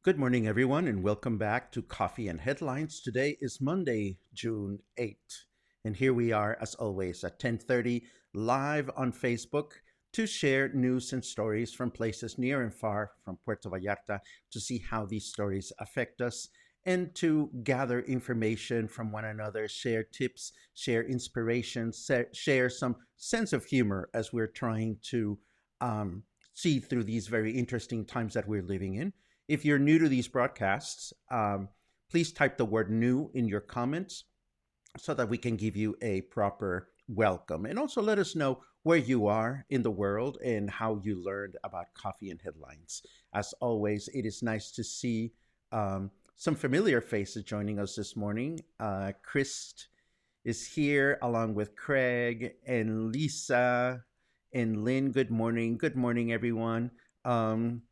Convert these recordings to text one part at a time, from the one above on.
Good morning, everyone, and welcome back to Coffee and Headlines. Today is Monday, June 8th, and here we are, as always, at 10:30, live on Facebook to share news and stories from places near and far from Puerto Vallarta to see how these stories affect us and to gather information from one another, share tips, share inspiration, share some sense of humor as we're trying to see through these very interesting times that we're living in. If you're new to these broadcasts, please type the word new in your comments so that we can give you a proper welcome. And also let us know where you are in the world and how you learned about coffee and headlines. As always, it is nice to see some familiar faces joining us this morning. Chris is here along with Craig and Lisa and Lynn. Good morning. Good morning, everyone. Um,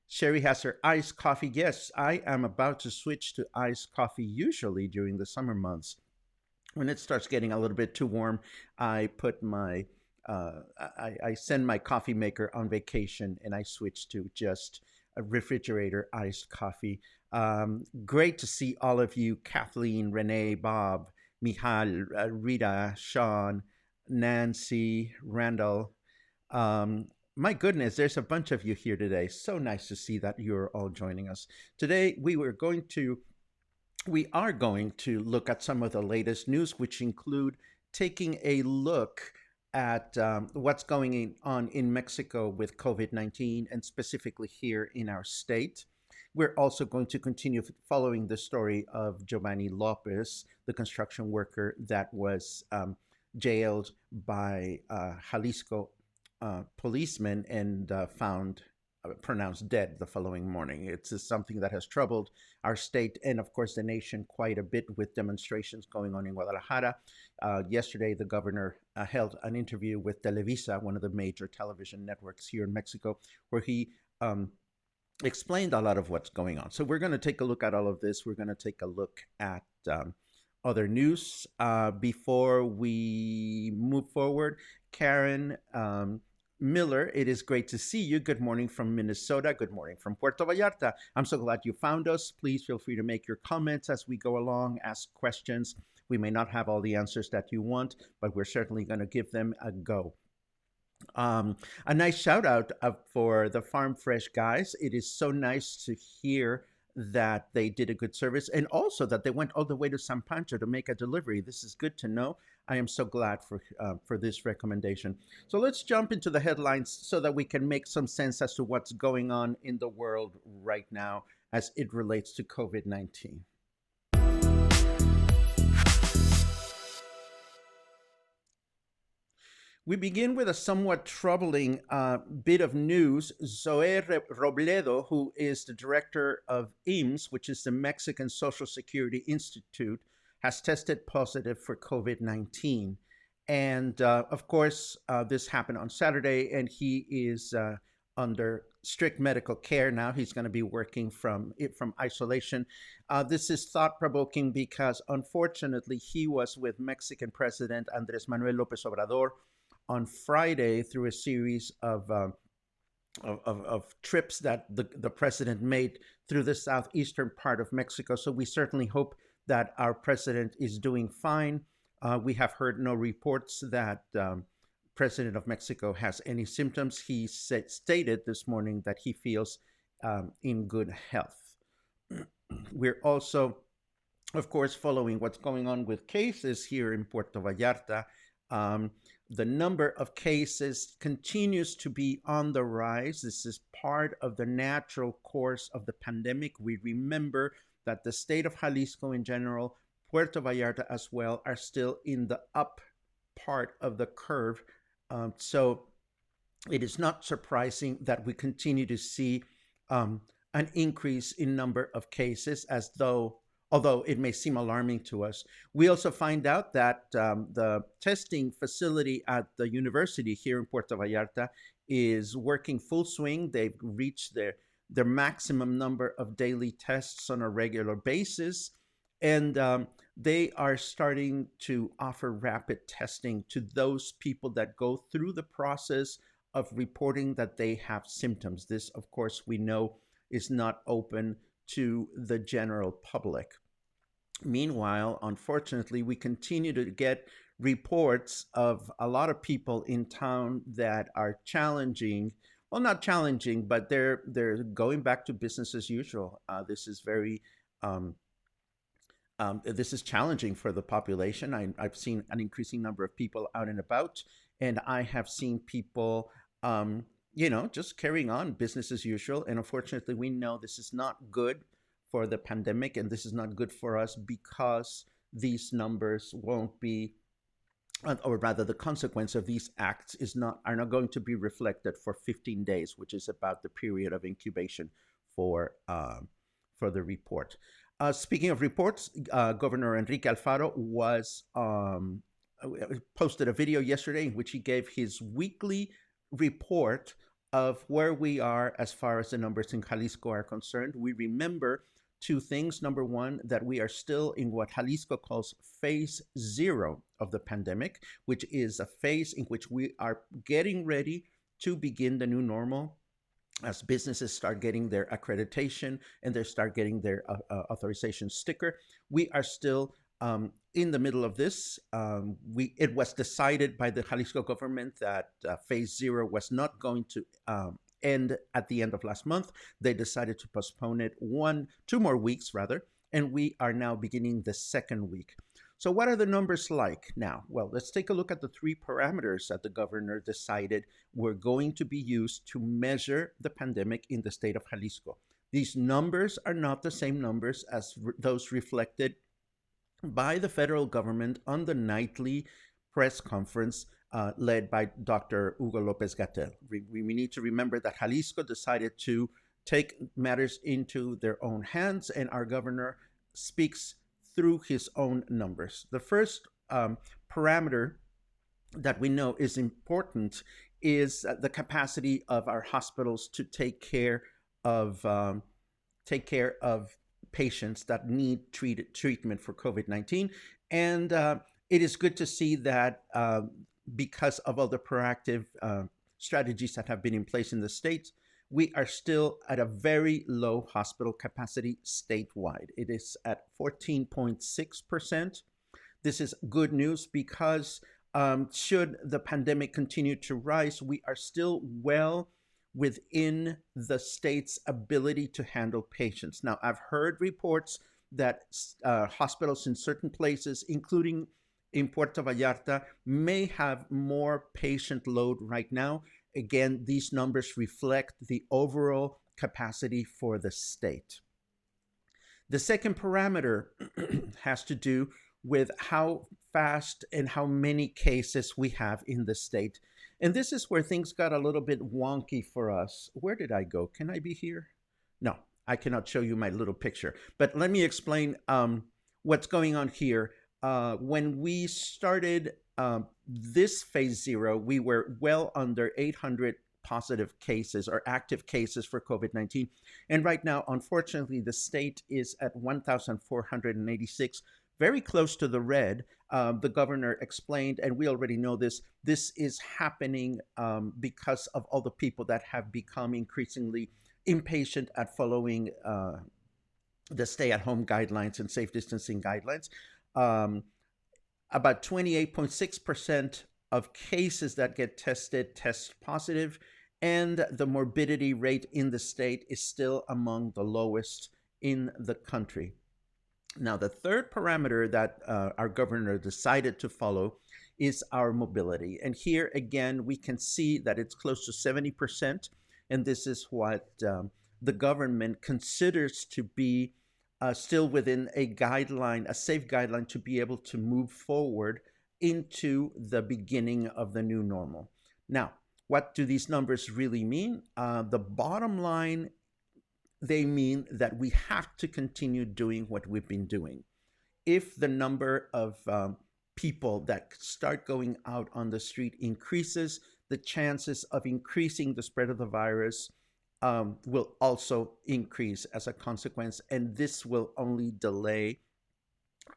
Sherry has her iced coffee. Yes, I am about to switch to iced coffee usually during the summer months. When it starts getting a little bit too warm, I put my I send my coffee maker on vacation and I switch to just a refrigerator iced coffee. Great to see all of you, Kathleen, Renee, Bob, Michal, Rita, Sean, Nancy, Randall. Um, my goodness, there's a bunch of you here today. So nice to see that you're all joining us. Today we are going to look at some of the latest news, which include taking a look at what's going on in Mexico with COVID-19 and specifically here in our state. We're also going to continue following the story of Giovanni Lopez, the construction worker that was jailed by Jalisco policemen and found pronounced dead the following morning. It's something that has troubled our state and, of course, the nation quite a bit with demonstrations going on in Guadalajara. Yesterday, the governor held an interview with Televisa, one of the major television networks here in Mexico, where he explained a lot of what's going on. So we're going to take a look at all of this. We're going to take a look at other news. Before we move forward, Karen Miller, it is great to see you. Good morning from Minnesota. Good morning from Puerto Vallarta. I'm so glad you found us. Please feel free to make your comments as we go along, ask questions. We may not have all the answers that you want, but we're certainly going to give them a go. A nice shout out for the Farm Fresh guys. It is so nice to hear that they did a good service and also that they went all the way to San Pancho to make a delivery. This is good to know. I am so glad for this recommendation. So let's jump into the headlines so that we can make some sense as to what's going on in the world right now as it relates to COVID-19. We begin with a somewhat troubling bit of news. Zoe Robledo, who is the director of IMSS, which is the Mexican Social Security Institute, has tested positive for COVID 19. And of course, this happened on Saturday, and he is under strict medical care now. He's going to be working from isolation. This is thought provoking because, unfortunately, he was with Mexican President Andres Manuel Lopez Obrador on Friday through a series of trips that the president made through the southeastern part of Mexico. So we certainly hope that our president is doing fine. We have heard no reports that president of Mexico has any symptoms. He stated this morning that he feels in good health. We're also, of course, following what's going on with cases here in Puerto Vallarta. The number of cases continues to be on the rise. This is part of the natural course of the pandemic. We remember that the state of Jalisco in general, Puerto Vallarta as well, are still in the up part of the curve. So it is not surprising that we continue to see an increase in number of cases, although it may seem alarming to us. We also find out that the testing facility at the university here in Puerto Vallarta is working full swing. They've reached their maximum number of daily tests on a regular basis. And they are starting to offer rapid testing to those people that go through the process of reporting that they have symptoms. This, of course, we know is not open to the general public. Meanwhile, unfortunately, we continue to get reports of a lot of people in town that are challenging. Well, not challenging, but they're going back to business as usual. Um, this is challenging for the population. I've seen an increasing number of people out and about, and I have seen people, just carrying on business as usual. And unfortunately, we know this is not good for the pandemic, and this is not good for us because these numbers won't be, or rather, the consequence of these acts is not are not going to be reflected for 15 days, which is about the period of incubation for the report. Speaking of reports, Governor Enrique Alfaro posted a video yesterday in which he gave his weekly report of where we are as far as the numbers in Jalisco are concerned. We remember two things. Number one, that we are still in what Jalisco calls phase 0 of the pandemic, which is a phase in which we are getting ready to begin the new normal as businesses start getting their accreditation and they start getting their authorization sticker. We are still in the middle of this. It was decided by the Jalisco government that phase 0 was not going to end at the end of last month. They decided to postpone it 2 more weeks rather, and we are now beginning the second week. So what are the numbers like now? Well, let's take a look at the 3 parameters that the governor decided were going to be used to measure the pandemic in the state of Jalisco. These numbers are not the same numbers as those reflected by the federal government on the nightly press conference led by Dr. Hugo Lopez-Gatell. We need to remember that Jalisco decided to take matters into their own hands, and our governor speaks through his own numbers. The first parameter that we know is important is the capacity of our hospitals to take care of patients that need treatment for COVID-19. And it is good to see that because of all the proactive strategies that have been in place in the state, we are still at a very low hospital capacity statewide. It is at 14.6%. This is good news because should the pandemic continue to rise, we are still well within the state's ability to handle patients. Now, I've heard reports that hospitals in certain places, including in Puerto Vallarta, may have more patient load right now. Again, these numbers reflect the overall capacity for the state. The second parameter has to do with how fast and how many cases we have in the state. And this is where things got a little bit wonky for us. Where did I go? Can I be here? No, I cannot show you my little picture. But let me explain what's going on here. When we started this phase 0, we were well under 800 positive cases or active cases for COVID-19. And right now, unfortunately, the state is at 1,486, very close to the red. The governor explained, and we already know this is happening because of all the people that have become increasingly impatient at following the stay-at-home guidelines and safe distancing guidelines. About 28.6% of cases that get tested test positive, and the morbidity rate in the state is still among the lowest in the country. Now, the third parameter that our governor decided to follow is our mobility. And here, again, we can see that it's close to 70%. And this is what the government considers to be still within a guideline, a safe guideline to be able to move forward into the beginning of the new normal. Now, what do these numbers really mean? The bottom line, they mean that we have to continue doing what we've been doing. If the number of people that start going out on the street increases, the chances of increasing the spread of the virus will also increase as a consequence, and this will only delay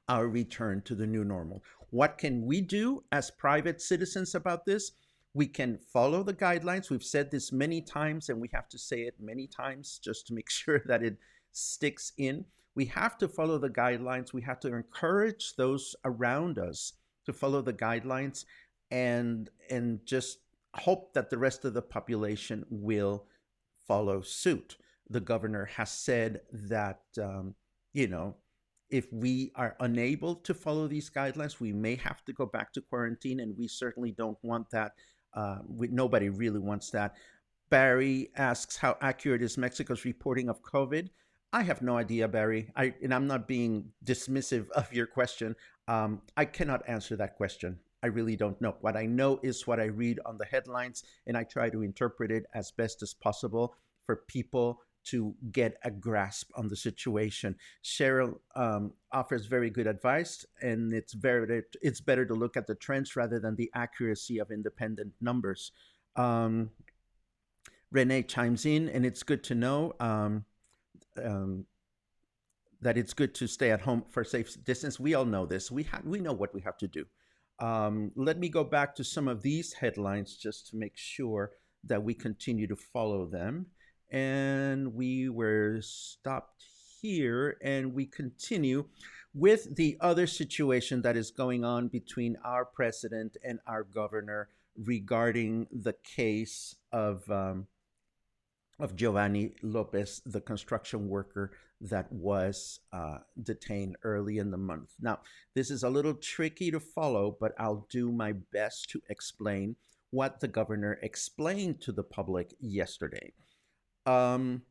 our return to the new normal. What can we do as private citizens about this? We can follow the guidelines. We've said this many times, and we have to say it many times just to make sure that sticks in. We have to follow the guidelines. We have to encourage those around us to follow the guidelines, and just hope that the rest of the population will follow suit. The governor has said that, you know, if we are unable to follow these guidelines, we may have to go back to quarantine, and we certainly don't want that. Nobody really wants that. Barry asks, how accurate is Mexico's reporting of COVID? I have no idea, Barry. And I'm not being dismissive of your question. I cannot answer that question. I really don't know. What I know is what I read on the headlines, and I try to interpret it as best as possible for people to get a grasp on the situation. Cheryl offers very good advice, and it's better to look at the trends rather than the accuracy of independent numbers. Um, Renee chimes in, and it's good to know um, that it's good to stay at home for safe distance. We all know this. We know what we have to do. Let me go back to some of these headlines just to make sure that we continue to follow them. And we were stopped here, and we continue with the other situation that is going on between our president and our governor regarding the case of Giovanni Lopez, the construction worker that was detained early in the month. Now, this is a little tricky to follow, but I'll do my best to explain what the governor explained to the public yesterday. Um,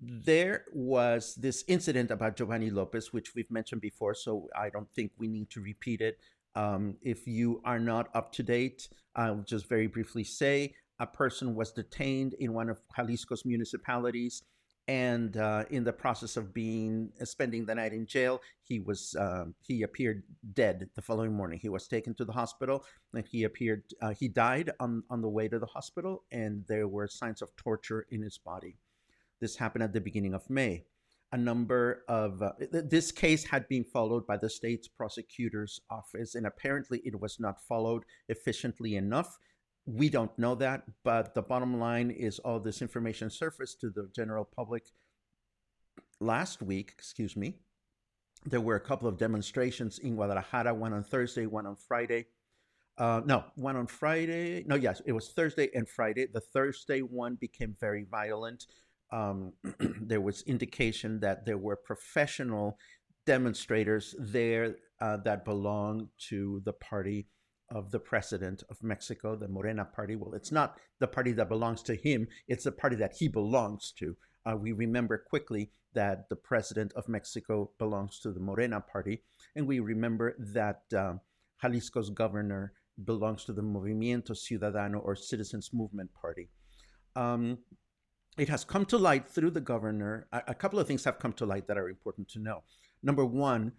there was this incident about Giovanni Lopez, which we've mentioned before, so I don't think we need to repeat it. If you are not up to date, I'll just very briefly say a person was detained in one of Jalisco's municipalities, and in the process of spending the night in jail, he appeared dead the following morning. He was taken to the hospital, and he died on the way to the hospital, and there were signs of torture in his body. This happened at the beginning of May. A number of this case had been followed by the state's prosecutor's office, and apparently it was not followed efficiently enough. We don't know that, but the bottom line is all this information surfaced to the general public last week. Excuse me. There were a couple of demonstrations in Guadalajara, one on Thursday, one on Friday. No, one on Friday. No, yes, it was Thursday and Friday. The Thursday one became very violent. There was indication that there were professional demonstrators there that belonged to the party of the president of Mexico, the Morena party. Well, it's not the party that belongs to him, it's the party that he belongs to. We remember quickly that the president of Mexico belongs to the Morena party, and we remember that Jalisco's governor belongs to the Movimiento Ciudadano, or Citizens Movement Party. It has come to light through the governor. A couple of things have come to light that are important to know. Number one,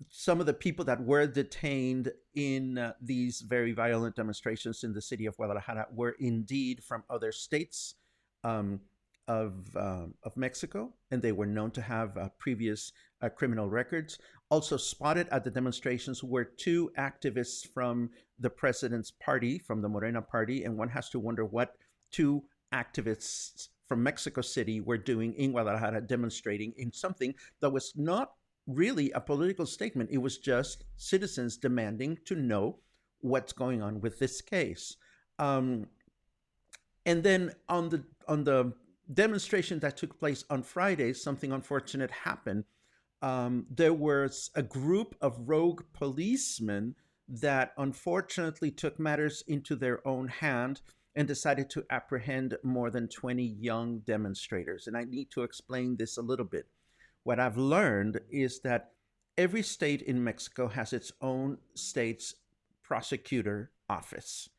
some of the people that were detained in these very violent demonstrations in the city of Guadalajara were indeed from other states of Mexico, and they were known to have previous criminal records. Also spotted at the demonstrations were two activists from the president's party, from the Morena party, and one has to wonder what two activists from Mexico City were doing in Guadalajara, demonstrating in something that was not really a political statement. It was just citizens demanding to know what's going on with this case. And then on the demonstration that took place on Friday, something unfortunate happened. There was a group of rogue policemen that unfortunately took matters into their own hand and decided to apprehend more than 20 young demonstrators. And I need to explain this a little bit. What I've learned is that every state in Mexico has its own state's prosecutor office.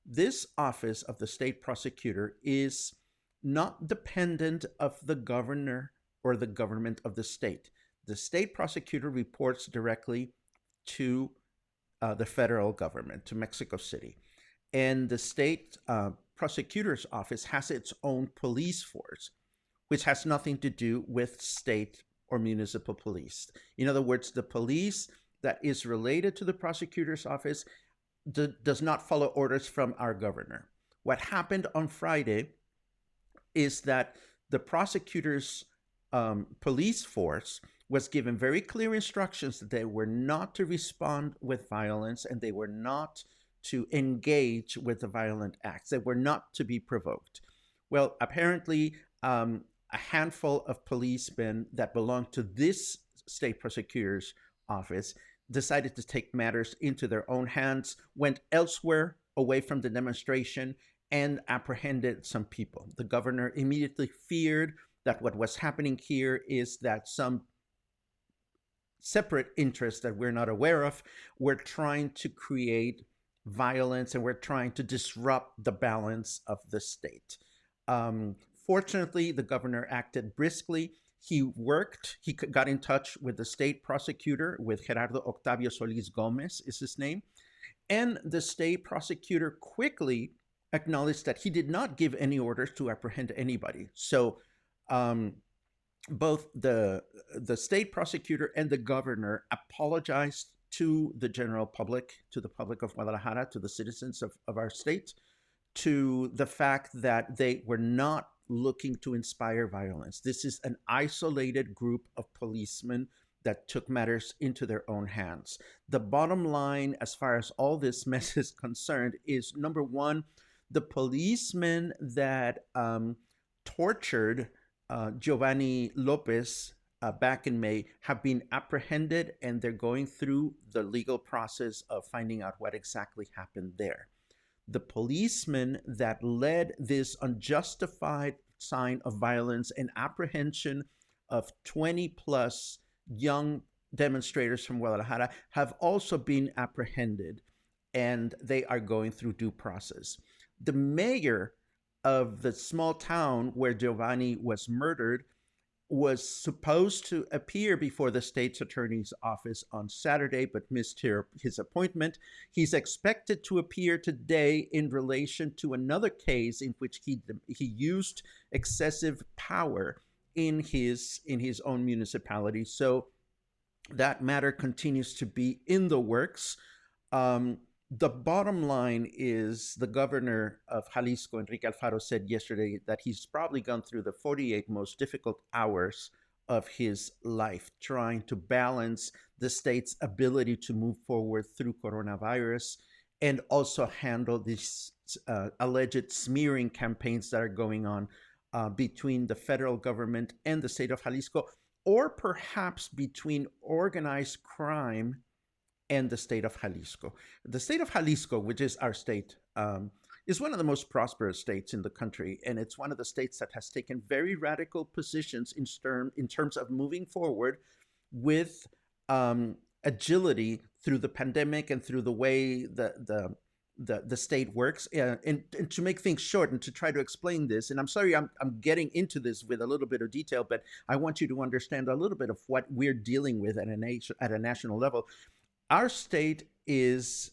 This office of the state prosecutor is not dependent of the governor or the government of the state. The state prosecutor reports directly to the federal government, to Mexico City. And the state prosecutor's office has its own police force, which has nothing to do with state or municipal police. In other words, the police that is related to the prosecutor's office does not follow orders from our governor. What happened on Friday is that The prosecutor's police force was given very clear instructions that they were not to respond with violence and they were not to engage with the violent acts. They were not to be provoked. Well, apparently, a handful of policemen that belonged to this state prosecutor's office decided to take matters into their own hands, went elsewhere away from the demonstration, and apprehended some people. The governor immediately feared that what was happening here is that some separate interests that we're not aware of were trying to create violence and we're trying to disrupt the balance of the state. Fortunately, the governor acted briskly. He got in touch with the state prosecutor, with Gerardo Octavio Solis Gomez is his name, and the state prosecutor quickly acknowledged that he did not give any orders to apprehend anybody. So both the state prosecutor and the governor apologized to the general public, to the public of Guadalajara, to the citizens of our state, to the fact that they were not looking to inspire violence. This is an isolated group of policemen that took matters into their own hands. The bottom line, as far as all this mess is concerned, is number one, the policemen that tortured Giovanni Lopez back in May have been apprehended and they're going through the legal process of finding out what exactly happened there. The policemen that led this unjustified sign of violence and apprehension of 20 plus young demonstrators from Guadalajara have also been apprehended and they are going through due process. The mayor of the small town where Giovanni was murdered was supposed to appear before the state's attorney's office on Saturday, but missed his appointment. He's expected to appear today in relation to another case in which he used excessive power in his own municipality. So that matter continues to be in the works. The bottom line is the governor of Jalisco, Enrique Alfaro, said yesterday that he's probably gone through the 48 most difficult hours of his life trying to balance the state's ability to move forward through coronavirus and also handle these alleged smearing campaigns that are going on between the federal government and the state of Jalisco, or perhaps between organized crime and the state of Jalisco. The state of Jalisco, which is our state, is one of the most prosperous states in the country, and it's one of the states that has taken very radical positions in terms of moving forward with agility through the pandemic and through the way the state works. And to make things short and to try to explain this, and I'm sorry I'm getting into this with a little bit of detail, but I want you to understand a little bit of what we're dealing with at a national level. Our state is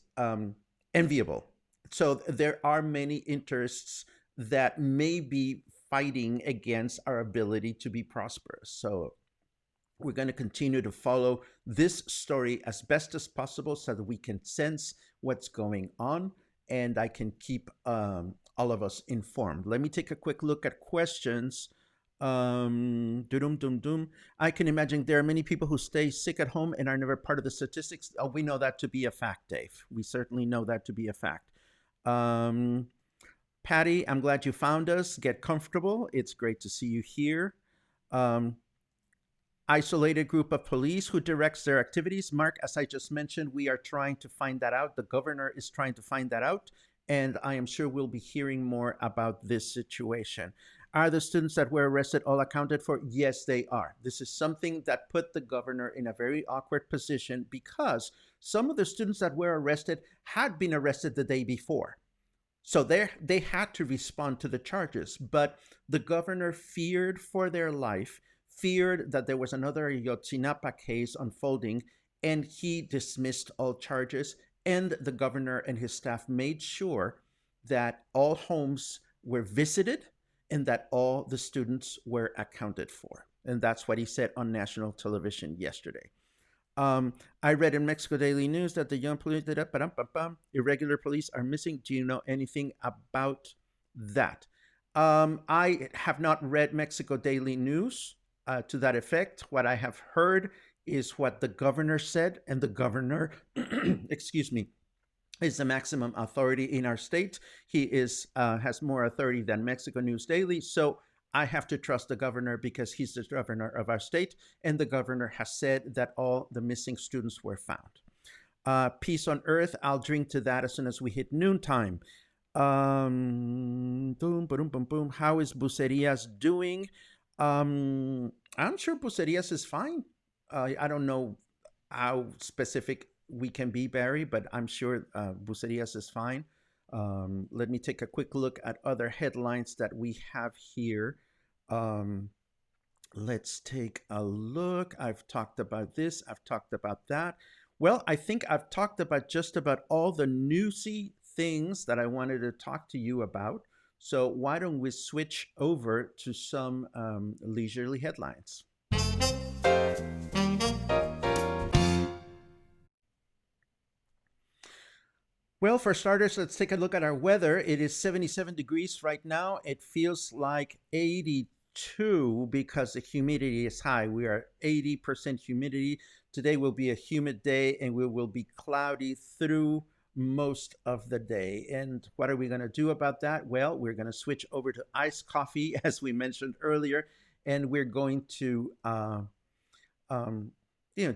enviable. So there are many interests that may be fighting against our ability to be prosperous. So we're going to continue to follow this story as best as possible so that we can sense what's going on and I can keep all of us informed. Let me take a quick look at questions. I can imagine there are many people who stay sick at home and are never part of the statistics. Oh, we know that to be a fact, Dave. We certainly know that to be a fact. Patty, I'm glad you found us. Get comfortable. It's great to see you here. Isolated group of police who directs their activities. Mark, as I just mentioned, we are trying to find that out. The governor is trying to find that out. And I am sure we'll be hearing more about this situation. Are the students that were arrested all accounted for? Yes, they are. This is something that put the governor in a very awkward position because some of the students that were arrested had been arrested the day before. So they had to respond to the charges, but the governor feared for their life, feared that there was another Ayotzinapa case unfolding, and he dismissed all charges. And the governor and his staff made sure that all homes were visited and that all the students were accounted for. And that's what he said on national television yesterday. I read in Mexico Daily News that the young police irregular police are missing. Do you know anything about that? I have not read Mexico Daily News to that effect. What I have heard is what the governor said, and the governor, excuse me, is the maximum authority in our state. He is has more authority than Mexico News Daily, so I have to trust the governor because he's the governor of our state, and the governor has said that all the missing students were found. Peace on earth. I'll drink to that as soon as we hit noontime. Boom, boom, boom, boom. How is Bucerias doing? I'm sure Bucerias is fine. I don't know how specific we can be, Barry, but I'm sure Bucerias is fine. Let me take a quick look at other headlines that we have here. Um, let's take a look. I've talked about this, I've talked about that. Well, I think I've talked about just about all the newsy things that I wanted to talk to you about. So why don't we switch over to some leisurely headlines? Well, for starters, let's take a look at our weather. It is 77 degrees right now. It feels like 82 because the humidity is high. We are 80% humidity. Today will be a humid day and we will be cloudy through most of the day. And what are we going to do about that? Well, we're going to switch over to iced coffee, as we mentioned earlier, and we're going to um,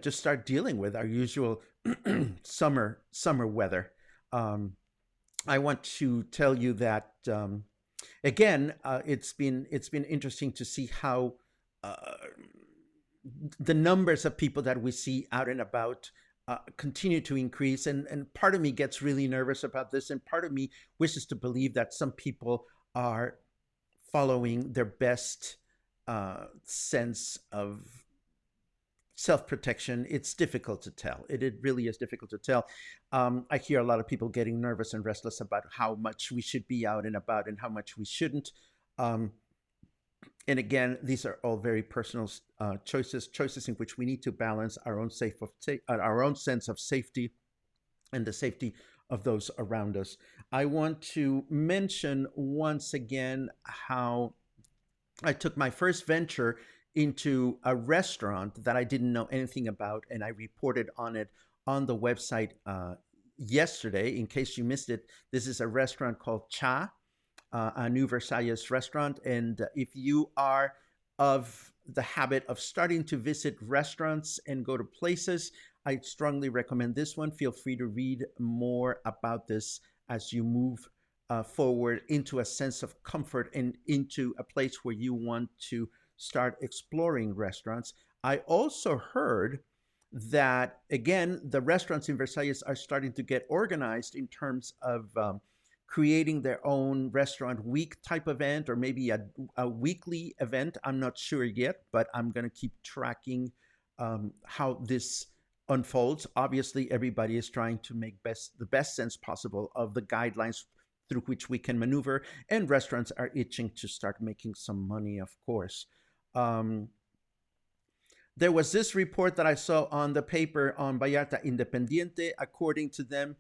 just start dealing with our usual summer weather. Um, I want to tell you that again, it's been interesting to see how uh, the numbers of people that we see out and about continue to increase, and part of me gets really nervous about this, and part of me wishes to believe that some people are following their best sense of self protection. It's difficult to tell. It really is difficult to tell. I hear a lot of people getting nervous and restless about how much we should be out and about and how much we shouldn't. Um, and again, these are all very personal choices in which we need to balance our own sense of safety and the safety of those around us. I want to mention once again how I took my first venture into a restaurant that I didn't know anything about, and I reported on it on the website yesterday. In case you missed it, this is a restaurant called Cha, a new Versalles restaurant. And if you are of the habit of starting to visit restaurants and go to places, I strongly recommend this one. Feel free to read more about this as you move forward into a sense of comfort and into a place where you want to start exploring restaurants. I also heard that, again, the restaurants in Versailles are starting to get organized in terms of creating their own restaurant week type event, or maybe a weekly event. I'm not sure yet, but I'm going to keep tracking how this unfolds. Obviously, everybody is trying to make the best sense possible of the guidelines through which we can maneuver, and restaurants are itching to start making some money, of course. Um, there was this report that I saw on the paper on Vallarta Independiente. According to them,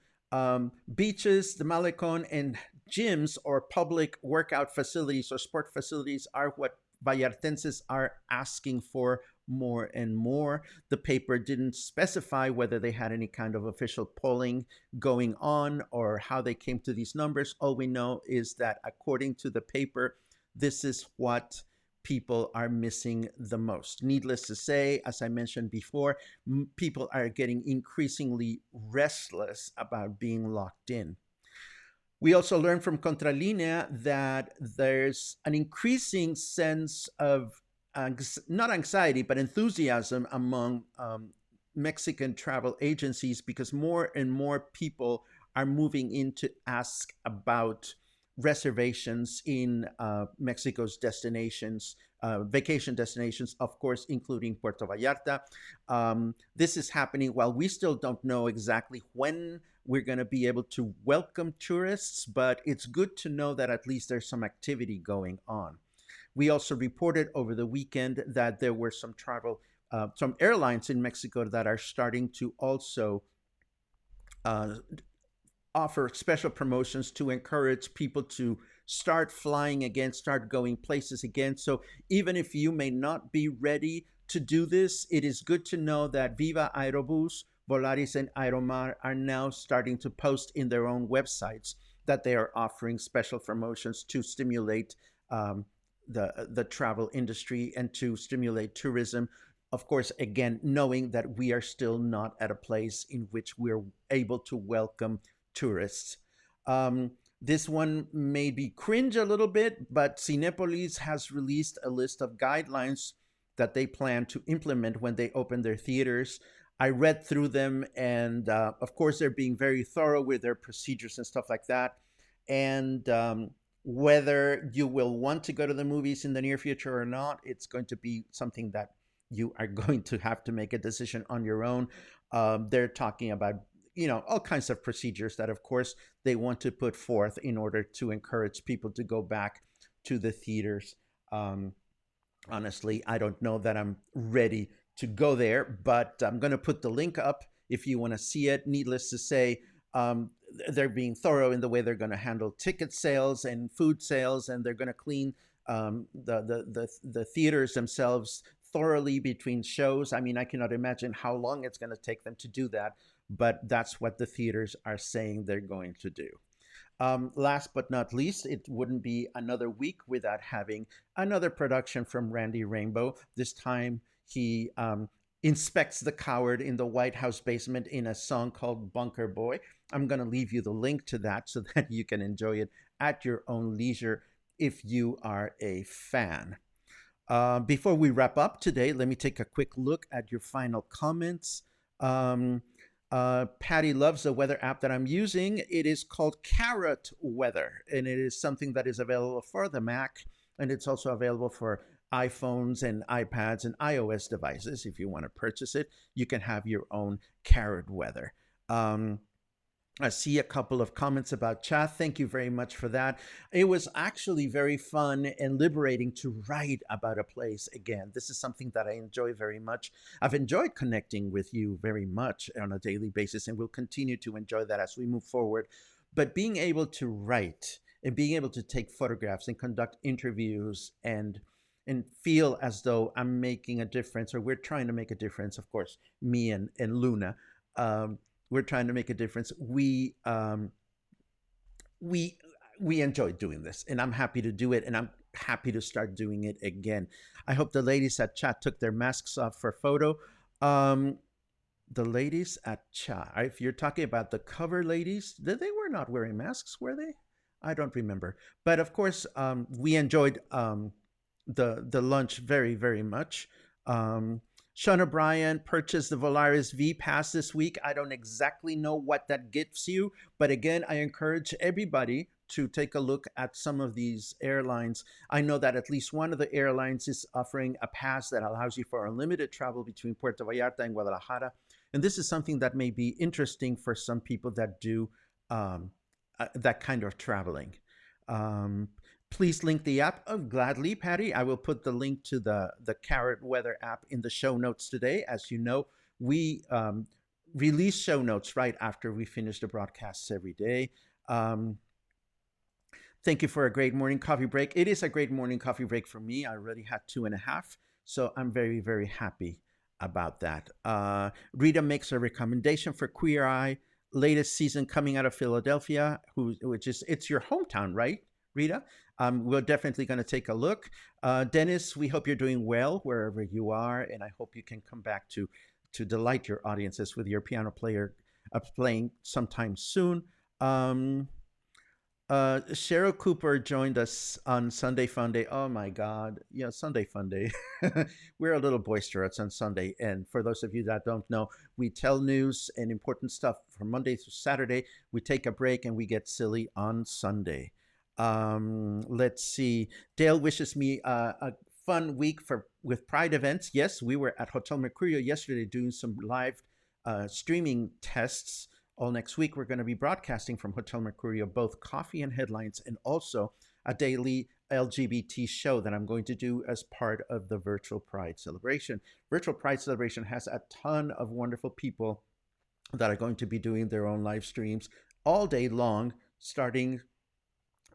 beaches, the Malecón, and gyms or public workout facilities or sport facilities are what Vallartenses are asking for more and more. The paper didn't specify whether they had any kind of official polling going on or how they came to these numbers. All we know is that according to the paper, this is what people are missing the most. Needless to say, as I mentioned before, people are getting increasingly restless about being locked in. We also learned from Contralinea that there's an increasing sense of not anxiety, but enthusiasm among Mexican travel agencies because more and more people are moving in to ask about reservations in Mexico's destinations, vacation destinations, of course, including Puerto Vallarta. This is happening while we still don't know exactly when we're going to be able to welcome tourists, but it's good to know that at least there's some activity going on. We also reported over the weekend that there were some airlines in Mexico that are starting to also uh, offer special promotions to encourage people to start flying again, start going places again. So even if you may not be ready to do this, it is good to know that Viva Aerobus, Volaris, and Aeromar are now starting to post in their own websites that they are offering special promotions to stimulate the travel industry and to stimulate tourism. Of course, again, knowing that we are still not at a place in which we're able to welcome tourists. Um, this one may be cringe a little bit, but Cinepolis has released a list of guidelines that they plan to implement when they open their theaters. I read through them, and of course, they're being very thorough with their procedures and stuff like that. And whether you will want to go to the movies in the near future or not, it's going to be something that you are going to have to make a decision on your own. They're talking about all kinds of procedures that, of course, they want to put forth in order to encourage people to go back to the theaters. Um, Honestly, I don't know that I'm ready to go there, but I'm going to put the link up if you want to see it. Needless to say, they're being thorough in the way they're going to handle ticket sales and food sales, and they're going to clean the theaters themselves thoroughly between shows. I mean, I cannot imagine how long it's going to take them to do that, but that's what the theaters are saying they're going to do. Last but not least, it wouldn't be another week without having another production from Randy Rainbow. This time he inspects the coward in the White House basement in a song called Bunker Boy. I'm going to leave you the link to that so that you can enjoy it at your own leisure if you are a fan. Before we wrap up today, let me take a quick look at your final comments. Um, Patty loves the weather app that I'm using. It is called Carrot Weather, and it is something that is available for the Mac, and it's also available for iPhones and iPads and iOS devices. If you want to purchase it, you can have your own Carrot Weather. I see a couple of comments about chat. Thank you very much for that. It was actually very fun and liberating to write about a place again. This is something that I enjoy very much. I've enjoyed connecting with you very much on a daily basis, and we'll continue to enjoy that as we move forward. But being able to write and being able to take photographs and conduct interviews and feel as though I'm making a difference, or we're trying to make a difference, of course, me and Luna. Um, we're trying to make a difference. We we enjoy doing this, and I'm happy to do it, and I'm happy to start doing it again. I hope the ladies at chat took their masks off for photo. Um, the ladies at chat, if you're talking about the cover ladies, they were not wearing masks, were they? I don't remember. But of course, we enjoyed the lunch very, very much. Um, Sean O'Brien purchased the Volaris V Pass this week. I don't exactly know what that gets you, but again, I encourage everybody to take a look at some of these airlines. I know that at least one of the airlines is offering a pass that allows you for unlimited travel between Puerto Vallarta and Guadalajara. And this is something that may be interesting for some people that do that kind of traveling. Um, Please link the app. Oh, gladly, Patty. I will put the link to the Carrot Weather app in the show notes today. As you know, we release show notes right after we finish the broadcasts every day. Um, Thank you for a great morning coffee break. It is a great morning coffee break for me. I already had 2.5, so I'm very, very happy about that. Rita makes a recommendation for Queer Eye, latest season coming out of Philadelphia, which is it's your hometown, right, Rita? We're definitely going to take a look. Dennis, we hope you're doing well wherever you are, and I hope you can come back to delight your audiences with your piano player playing sometime soon. Um, Cheryl Cooper joined us on Sunday Fun Day. Oh my God. Yeah, Sunday Fun Day. We're a little boisterous on Sunday. And for those of you that don't know, we tell news and important stuff from Monday through Saturday. We take a break and we get silly on Sunday. Let's see. Dale wishes me a fun week with Pride events. Yes, we were at Hotel Mercurio yesterday doing some live streaming tests. All next week, we're going to be broadcasting from Hotel Mercurio both coffee and headlines and also a daily LGBT show that I'm going to do as part of the Virtual Pride Celebration. Virtual Pride Celebration has a ton of wonderful people that are going to be doing their own live streams all day long, starting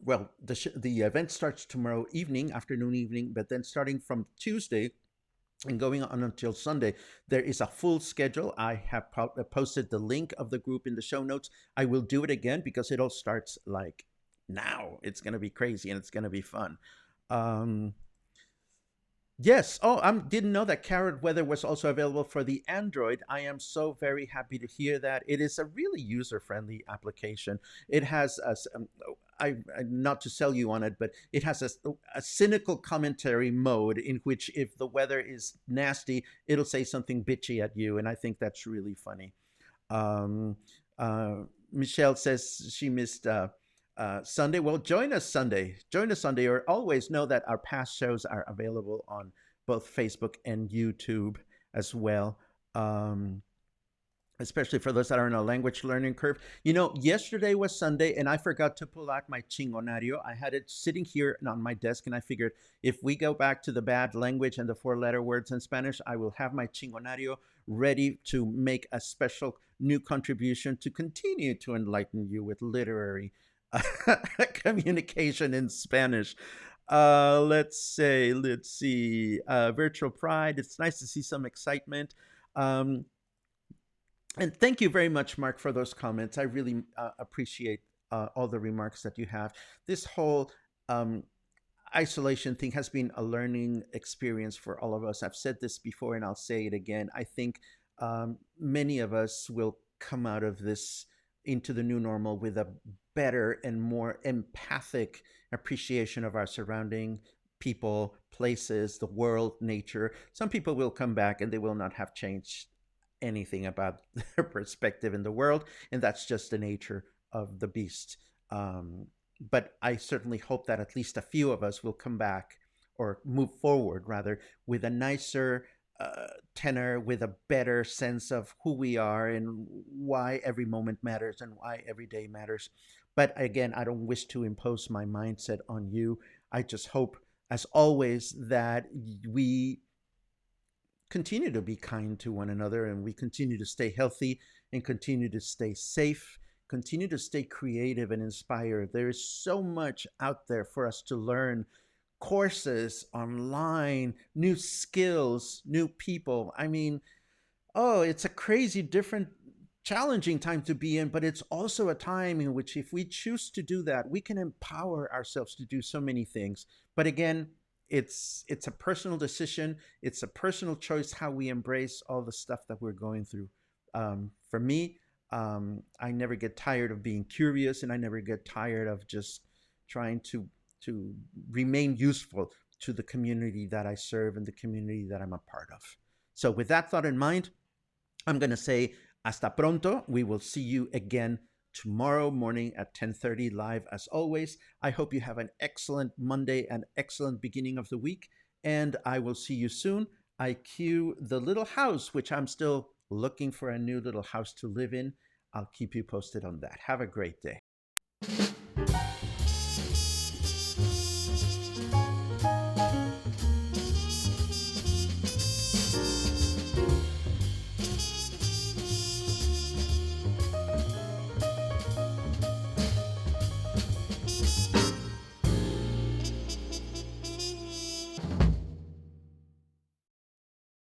Well, the event starts tomorrow evening, afternoon, evening, but then starting from Tuesday and going on until Sunday, there is a full schedule. I have posted the link of the group in the show notes. I will do it again because it all starts like now. It's going to be crazy and it's going to be fun. Um, Yes. Oh, I didn't know that Carrot Weather was also available for the Android. I am so very happy to hear that. It is a really user-friendly application. It has not to sell you on it, but it has a cynical commentary mode in which if the weather is nasty, it'll say something bitchy at you, and I think that's really funny. Um, uh, Michelle says she missed Sunday. Well, join us Sunday. Join us Sunday, or always know that our past shows are available on both Facebook and YouTube as well. Um, Especially for those that are in a language learning curve. You know, yesterday was Sunday and I forgot to pull out my chingonario. I had it sitting here on my desk and I figured if we go back to the bad language and the four-letter words in Spanish, I will have my chingonario ready to make a special new contribution to continue to enlighten you with literary communication in Spanish. Let's see. Virtual Pride. It's nice to see some excitement. Um, and thank you very much, Mark, for those comments. I really appreciate all the remarks that you have. This whole um, isolation thing has been a learning experience for all of us. I've said this before and I'll say it again. I think many of us will come out of this into the new normal with a better and more empathic appreciation of our surrounding people, places, the world, nature. Some people will come back and they will not have changed anything about their perspective in the world, and that's just the nature of the beast. But I certainly hope that at least a few of us will come back or move forward rather with a nicer tenor, with a better sense of who we are and why every moment matters and why every day matters. But again, I don't wish to impose my mindset on you. I just hope, as always, that we continue to be kind to one another and we continue to stay healthy and continue to stay safe, continue to stay creative and inspired. There is so much out there for us to learn, courses online, new skills, new people. I mean, oh, it's a crazy different challenging time to be in, but it's also a time in which if we choose to do that, we can empower ourselves to do so many things. But again, it's a personal decision. It's a personal choice how we embrace all the stuff that we're going through. For me, I never get tired of being curious, and I never get tired of just trying to remain useful to the community that I serve and the community that I'm a part of. So, with that thought in mind, I'm going to say hasta pronto. We will see you again tomorrow morning at 10:30 live as always. I hope you have an excellent Monday, an excellent beginning of the week, and I will see you soon. I cue the little house, which I'm still looking for a new little house to live in. I'll keep you posted on that. Have a great day.